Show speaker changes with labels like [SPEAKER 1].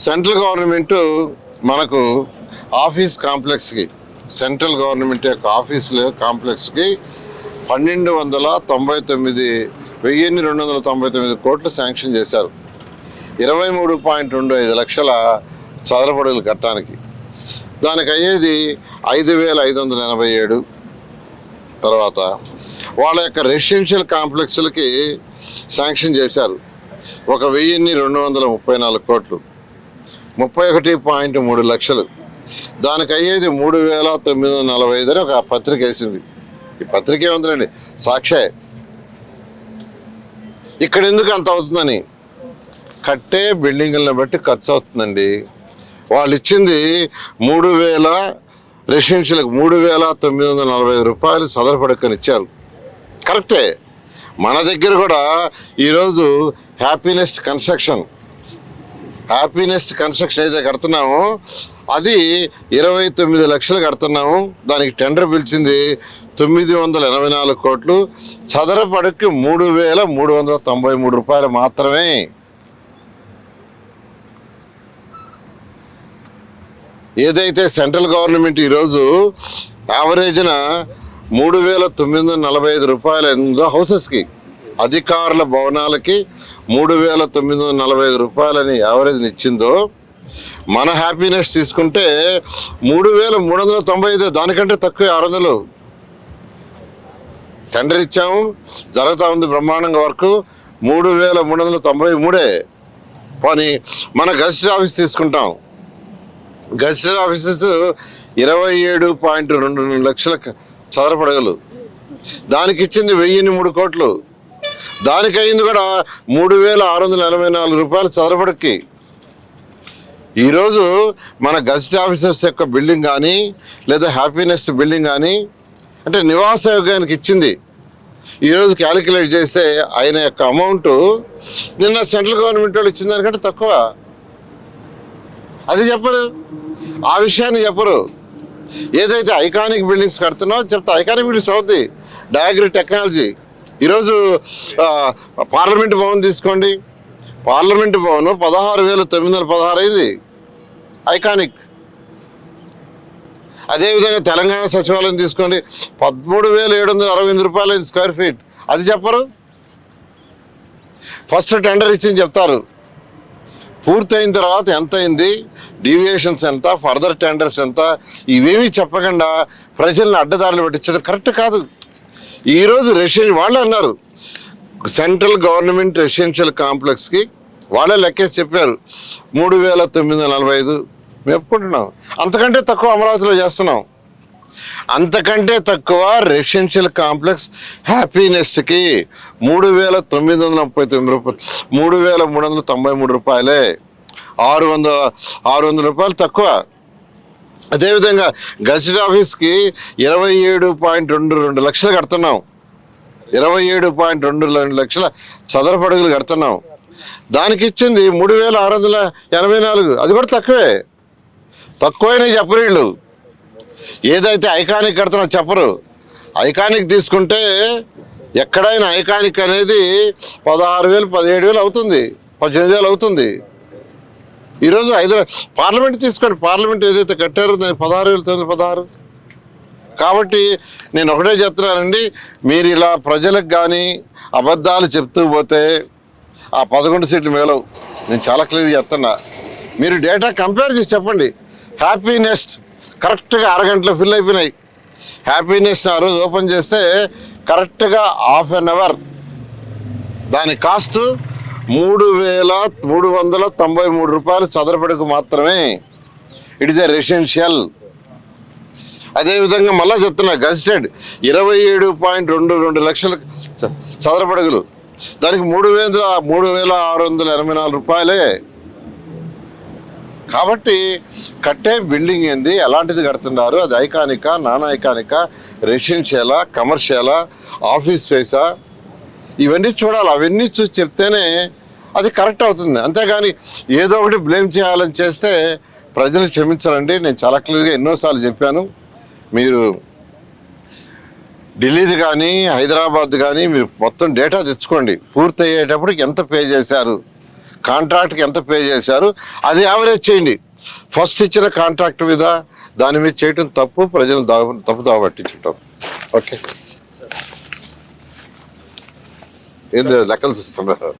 [SPEAKER 1] Central government మనకు office కాంప్లెక్స్కి central government యొక్క ఆఫీసుల కాంప్లెక్స్కి 1299 కోట్లు శాంక్షన్ చేశారు. 23.25 లక్షల చదరపు అడుగులు కట్టడానికి. దానికి అయ్యేది 5587. తర్వాత వాళ్ళ యొక్క రెసిడెన్షియల్ కాంప్లెక్స్లకి శాంక్షన్ చేశారు 1234 కోట్లు, 31.3 లక్షలు. దానికి అయ్యేది 3945 అని ఒక పత్రిక వేసింది. ఈ పత్రిక ఏముందండి, సాక్షే. ఇక్కడ ఎందుకు అంత అవుతుందని, కట్టే బిల్డింగులను బట్టి ఖర్చు అవుతుందండి. వాళ్ళు ఇచ్చింది 3000 రెసిడెన్షియల్కి 3945 రూపాయలు చదరపడకని ఇచ్చారు. కరెక్టే. మన దగ్గర కూడా ఈరోజు హ్యాపీనెస్ట్ కన్స్ట్రక్షన్ ఏదైతే కడుతున్నామో అది 29 లక్షలు కడుతున్నాము. దానికి టెండర్ పిలిచింది 984 కోట్లు. చదరపడకి 3393 రూపాయలు మాత్రమే. ఏదైతే సెంట్రల్ గవర్నమెంట్ ఈరోజు యావరేజ్న 3945 రూపాయలు ఎందో హౌసెస్కి, అధికారుల భవనాలకి 3945 రూపాయలని యావరేజ్ని ఇచ్చిందో, మన హ్యాపీనెస్ తీసుకుంటే 3395, దానికంటే తక్కువ 600. టెండర్ ఇచ్చాము, జరుగుతూ ఉంది బ్రహ్మాండంగా వర్క్. 3393. కానీ మన గజిటెడ్ ఆఫీస్ తీసుకుంటాం, గజిటెడ్ ఆఫీసెస్ 27.22 లక్షల చదరపడగలు. దానికి ఇచ్చింది 1003 కోట్లు. దానికి అయింది కూడా 3684 రూపాయలు చదరపడకి. ఈరోజు మన గజిటెడ్ ఆఫీసర్స్ యొక్క బిల్డింగ్ కానీ లేదా హ్యాపీనెస్ బిల్డింగ్ కానీ అంటే నివాస యోగానికి ఇచ్చింది ఈరోజు క్యాలిక్యులేట్ చేస్తే ఆయన యొక్క అమౌంట్ నిన్న సెంట్రల్ గవర్నమెంట్ వాళ్ళు ఇచ్చిన దానికంటే తక్కువ. అది చెప్పరు, ఆ విషయాన్ని చెప్పరు. ఏదైతే ఐకానిక్ బిల్డింగ్స్ కడుతున్నావో చెప్తా, ఐకానిక్ బిల్డింగ్స్ అవుద్ది. డయాగ్రీ టెక్నాలజీ. ఈరోజు పార్లమెంట్ భవన్ తీసుకోండి, పార్లమెంట్ భవన్ 16,916 అయింది, ఐకానిక్. అదేవిధంగా తెలంగాణ సచివాలయం తీసుకోండి, 13,768 రూపాయలు అయింది స్క్వేర్ ఫీట్. అది చెప్పరు. ఫస్ట్ టెండర్ ఇచ్చింది చెప్తారు, పూర్తయిన తర్వాత ఎంత అయింది, డీవియేషన్స్ ఎంత, ఫర్దర్ టెండర్స్ ఎంత, ఇవేమీ చెప్పకుండా ప్రజలను అడ్డదారులు పెట్టించడం కరెక్ట్ కాదు. ఈరోజు వాళ్ళే అన్నారు, సెంట్రల్ గవర్నమెంట్ రెసిడెన్షియల్ కాంప్లెక్స్కి వాళ్ళే లెక్కేసి చెప్పారు 3945. మేము ఒప్పుకుంటున్నాం. అంతకంటే తక్కువ అమరావతిలో చేస్తున్నాం. అంతకంటే తక్కువ రెసిడెన్షియల్ కాంప్లెక్స్ హ్యాపీనెస్కి 3939 రూపాయలు, 3393 రూపాయలే. 600 రూపాయలు తక్కువ. అదేవిధంగా గజిటెడ్ ఆఫీస్కి 27.22 లక్షలు కడుతున్నాం, 27.22 లక్షల చదరపడుగులు కడుతున్నాం. దానికి ఇచ్చింది 3684. అది కూడా తక్కువే. తక్కువైనా చెప్పరు వీళ్ళు. ఏదైతే ఐకానిక్ కడుతున్నా చెప్పరు. ఐకానిక్ తీసుకుంటే ఎక్కడైనా ఐకానిక్ అనేది 16,000 17,000 అవుతుంది, 18,000 అవుతుంది. ఈరోజు పార్లమెంట్ తీసుకోండి, పార్లమెంట్ ఏదైతే కట్టారో దానికి 16,916. కాబట్టి నేను ఒకటే చెప్తున్నానండి, మీరు ఇలా ప్రజలకు కానీ అబద్ధాలు చెప్తూ పోతే ఆ 11 సీట్లు మేలవు. నేను చాలా క్లియర్ చెప్తున్నా. మీరు డేటా కంపేర్ చేసి చెప్పండి. హ్యాపీనెస్ట్ కరెక్ట్గా అరగంటలో ఫిల్ అయిపోయినాయి. హ్యాపీనెస్ ఆ రోజు ఓపెన్ చేస్తే కరెక్ట్గా హాఫ్ అన్ అవర్. దాని కాస్ట్ 3,393 రూపాయలు చదరపడకు మాత్రమే. It is a residential. అదేవిధంగా మళ్ళీ చెప్తున్నా, గజిటెడ్ 27.22 లక్షల చదరపడగలు. దానికి 3,684 రూపాయలే. కాబట్టి కట్టే బిల్డింగ్ ఏంది, ఎలాంటిది కడుతున్నారు, అది ఐకానికా, నాన్ ఐకానికా, రెసిడెన్షియలా, కమర్షియలా, ఆఫీస్ స్పేసా, ఇవన్నీ చూడాలి. అవన్నీ చూసి చెప్తేనే అది కరెక్ట్ అవుతుంది. అంతేగాని ఏదో ఒకటి బ్లేమ్ చేయాలని చేస్తే ప్రజలు క్షమించాలండి. నేను చాలా క్లియర్గా ఎన్నోసార్లు చెప్పాను. మీరు ఢిల్లీది కానీ హైదరాబాద్ కానీ మీరు మొత్తం డేటా తెచ్చుకోండి. పూర్తి అయ్యేటప్పటికి ఎంత పే చేశారు, కాంట్రాక్ట్కి ఎంత పే చేశారు అది యావరేజ్ చేయండి. ఫస్ట్ ఇచ్చిన కాంట్రాక్ట్ మీద దాని మీద చేయటం తప్పు, ప్రజలు తప్పుదావ పట్టించుంటారు. ఓకే, ఏంది లెక్కలు చూస్తున్నారు?